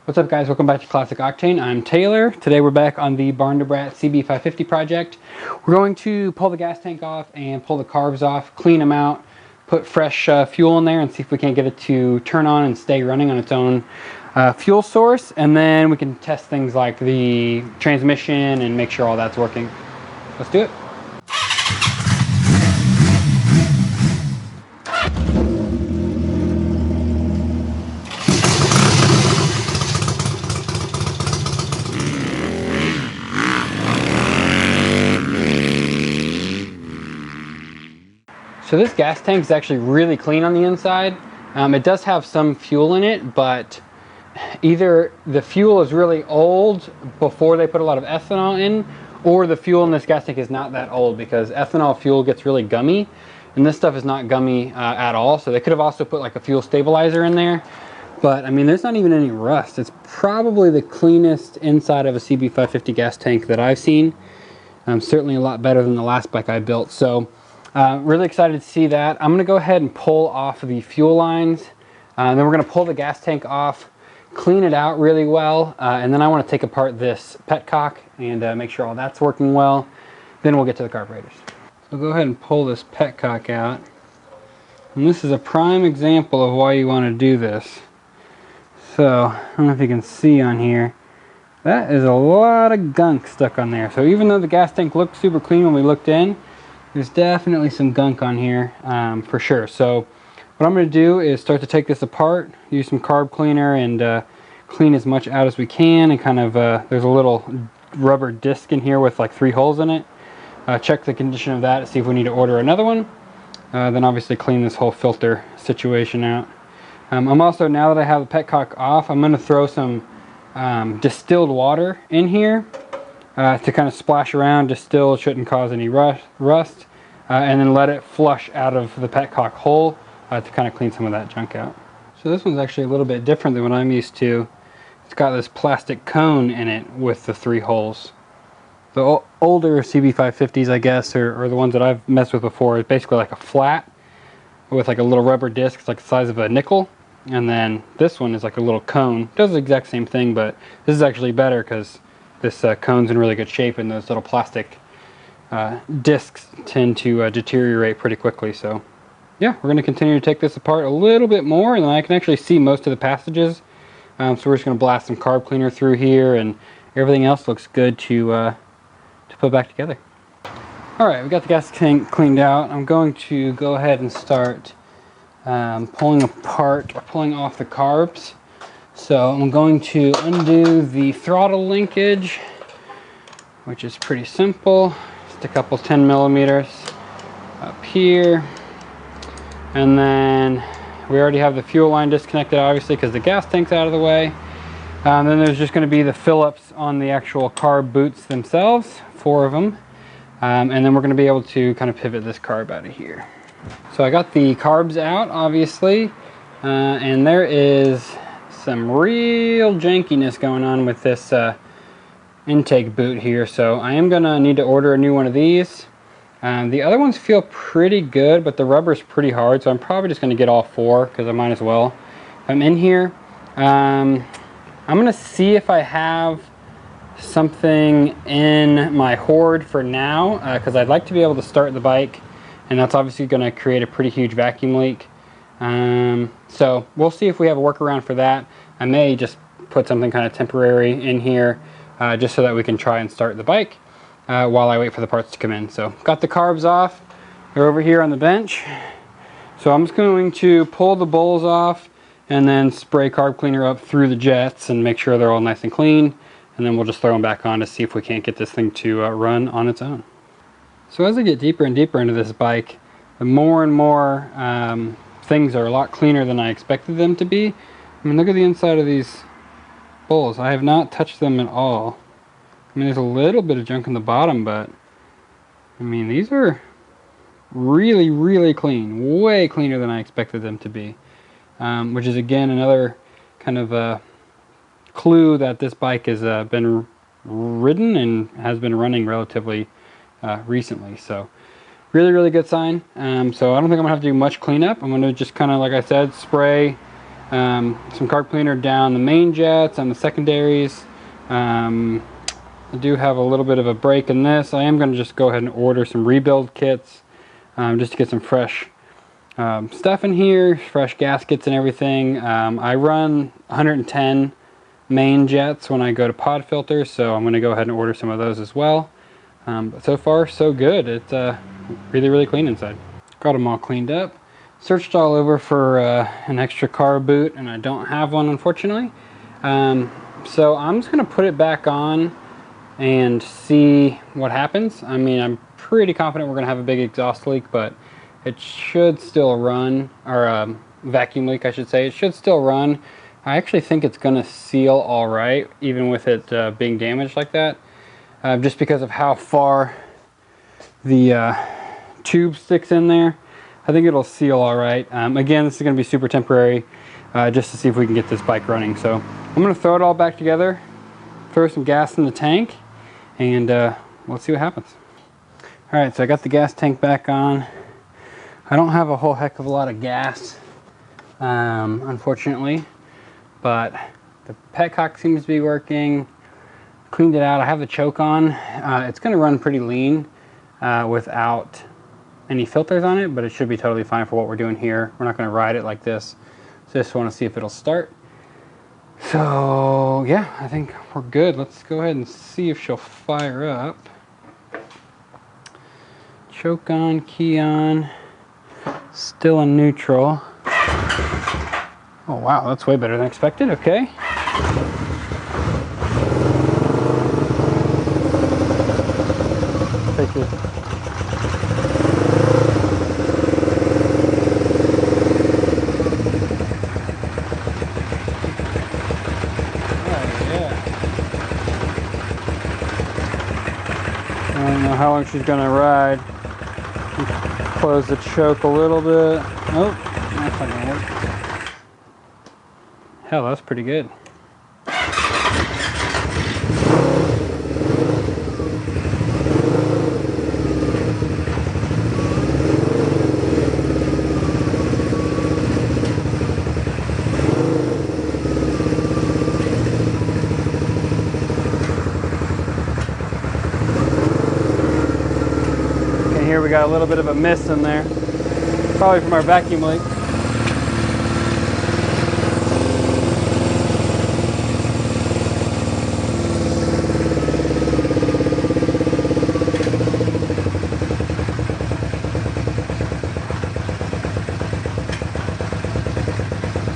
What's up guys, welcome back to Classic Octane. I'm Taylor. Today we're back on the To Brat CB550 project. We're going to pull the gas tank off and pull the carbs off, clean them out, put fresh fuel in there and see if we can't get it to turn on and stay running on its own fuel source. And then we can test things like the transmission and make sure all that's working. Let's do it. So this gas tank is actually really clean on the inside. It does have some fuel in it, but either the fuel is really old before they put a lot of ethanol in, or the fuel in this gas tank is not that old, because ethanol fuel gets really gummy, and this stuff is not gummy at all. So they could have also put like a fuel stabilizer in there. But I mean, there's not even any rust. It's probably the cleanest inside of a CB550 gas tank that I've seen. Certainly a lot better than the last bike I built. So really excited to see that. I'm gonna go ahead and pull off the fuel lines. Then we're gonna pull the gas tank off, clean it out really well. And then I wanna take apart this petcock and make sure all that's working well. Then we'll get to the carburetors. So go ahead and pull this petcock out. And this is a prime example of why you wanna do this. So, I don't know if you can see on here, that is a lot of gunk stuck on there. So even though the gas tank looked super clean when we looked in, there's definitely some gunk on here for sure. So what I'm going to do is start to take this apart, use some carb cleaner and clean as much out as we can. And kind of, there's a little rubber disc in here with like 3 holes in it. Check the condition of that to see if we need to order another one. Then obviously clean this whole filter situation out. I'm also, now that I have the petcock off, I'm going to throw some distilled water in here. To kind of splash around. Distill shouldn't cause any rust, and then let it flush out of the petcock hole to kind of clean some of that junk out. So this one's actually a little bit different than what I'm used to. It's got this plastic cone in it with the 3 holes. The older CB550s, I guess, or the ones that I've messed with before, is basically like a flat with like a little rubber disc. It's like the size of a nickel. And then this one is like a little cone. It does the exact same thing, but this is actually better because this cone's in really good shape, and those little plastic discs tend to deteriorate pretty quickly. So yeah, we're going to continue to take this apart a little bit more, and then I can actually see most of the passages. So we're just going to blast some carb cleaner through here, and everything else looks good to put back together. Alright, we got the gas tank cleaned out. I'm going to go ahead and start pulling off the carbs. So I'm going to undo the throttle linkage, which is pretty simple. Just a couple 10 millimeters up here. And then we already have the fuel line disconnected, obviously, because the gas tank's out of the way. Then there's just going to be the Phillips on the actual carb boots themselves, 4 of them. And then we're going to be able to kind of pivot this carb out of here. So I got the carbs out, obviously, and there is some real jankiness going on with this intake boot here, so I am gonna need to order a new one of these. The other ones feel pretty good, but the rubber's pretty hard, so I'm probably just gonna get all 4 because I might as well. I'm in here. I'm gonna see if I have something in my hoard for now, because I'd like to be able to start the bike, and that's obviously gonna create a pretty huge vacuum leak. So we'll see if we have a workaround for that. I may just put something kind of temporary in here just so that we can try and start the bike while I wait for the parts to come in. So got the carbs off. They're over here on the bench. So I'm just going to pull the bowls off and then spray carb cleaner up through the jets and make sure they're all nice and clean. And then we'll just throw them back on to see if we can't get this thing to run on its own. So as I get deeper and deeper into this bike, the more and more things are a lot cleaner than I expected them to be. I mean, look at the inside of these bowls. I have not touched them at all. I mean, there's a little bit of junk in the bottom, but I mean, these are really, really clean. Way cleaner than I expected them to be. Which is, again, another kind of a clue that this bike has been ridden and has been running relatively recently. So really, really good sign. So I don't think I'm gonna have to do much cleanup. I'm gonna just kind of, like I said, spray some carb cleaner down the main jets and the secondaries. I do have a little bit of a break in this. I am going to just go ahead and order some rebuild kits just to get some fresh stuff in here, fresh gaskets and everything. I run 110 main jets when I go to pod filters, so I'm going to go ahead and order some of those as well. But so far so good. It's really clean inside. Got them all cleaned up. Searched all over for an extra carb boot, and I don't have one, unfortunately. So I'm just going to put it back on and see what happens. I mean, I'm pretty confident we're going to have a big exhaust leak, but it should still run, or vacuum leak I should say. It should still run. I actually think it's going to seal all right, even with it being damaged like that, just because of how far the tube sticks in there. I think it'll seal all right. Again, this is going to be super temporary, just to see if we can get this bike running. So I'm going to throw it all back together, throw some gas in the tank, and let's see what happens. All right, so I got the gas tank back on. I don't have a whole heck of a lot of gas, unfortunately, but the petcock seems to be working. Cleaned it out. I have the choke on. It's going to run pretty lean without any filters on it, but it should be totally fine for what we're doing here. We're not going to ride it like this. So just want to see if it'll start. So yeah, I think we're good. Let's go ahead and see if she'll fire up. Choke on, key on, still in neutral. Oh wow, that's way better than expected. Okay. Take it. I don't know how long she's gonna ride. Close the choke a little bit. Nope, that's not gonna work. Hell, that's pretty good. Here we got a little bit of a mist in there, probably from our vacuum leak.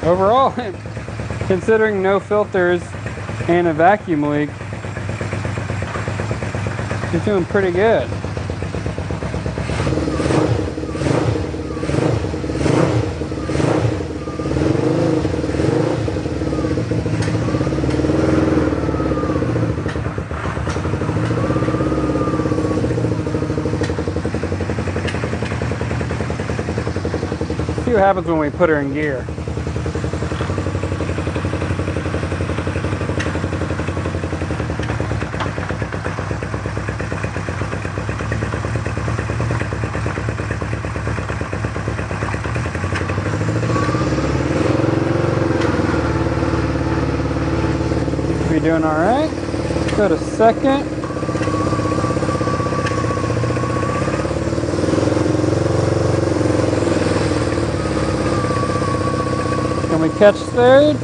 Overall, considering no filters and a vacuum leak, it's doing pretty good. See what happens when we put her in gear. Be doing all right. Go to second. Can we catch third?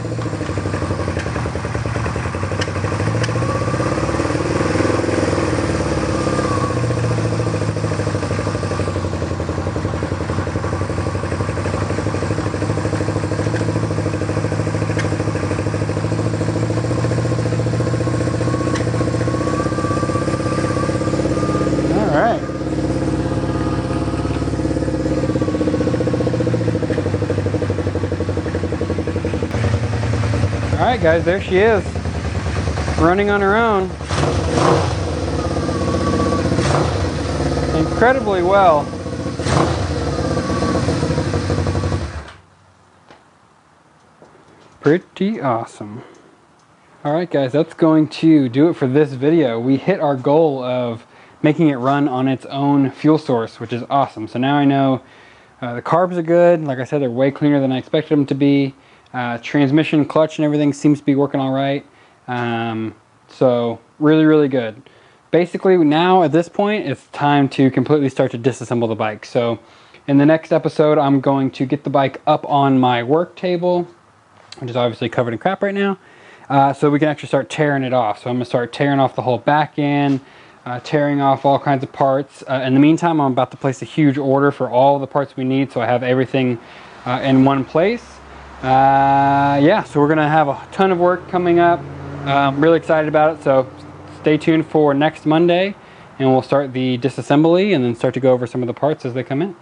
All right. Alright guys, there she is, running on her own. Incredibly well. Pretty awesome. Alright guys, that's going to do it for this video. We hit our goal of making it run on its own fuel source, which is awesome. So now I know the carbs are good. Like I said, they're way cleaner than I expected them to be. Transmission, clutch, and everything seems to be working all right. So really, really good. Basically now at this point, it's time to completely start to disassemble the bike. So in the next episode, I'm going to get the bike up on my work table, which is obviously covered in crap right now, so we can actually start tearing it off. So I'm going to start tearing off the whole back end, tearing off all kinds of parts. In the meantime, I'm about to place a huge order for all the parts we need, so I have everything in one place. Yeah, so we're going to have a ton of work coming up. I'm really excited about it, so stay tuned for next Monday, and we'll start the disassembly and then start to go over some of the parts as they come in.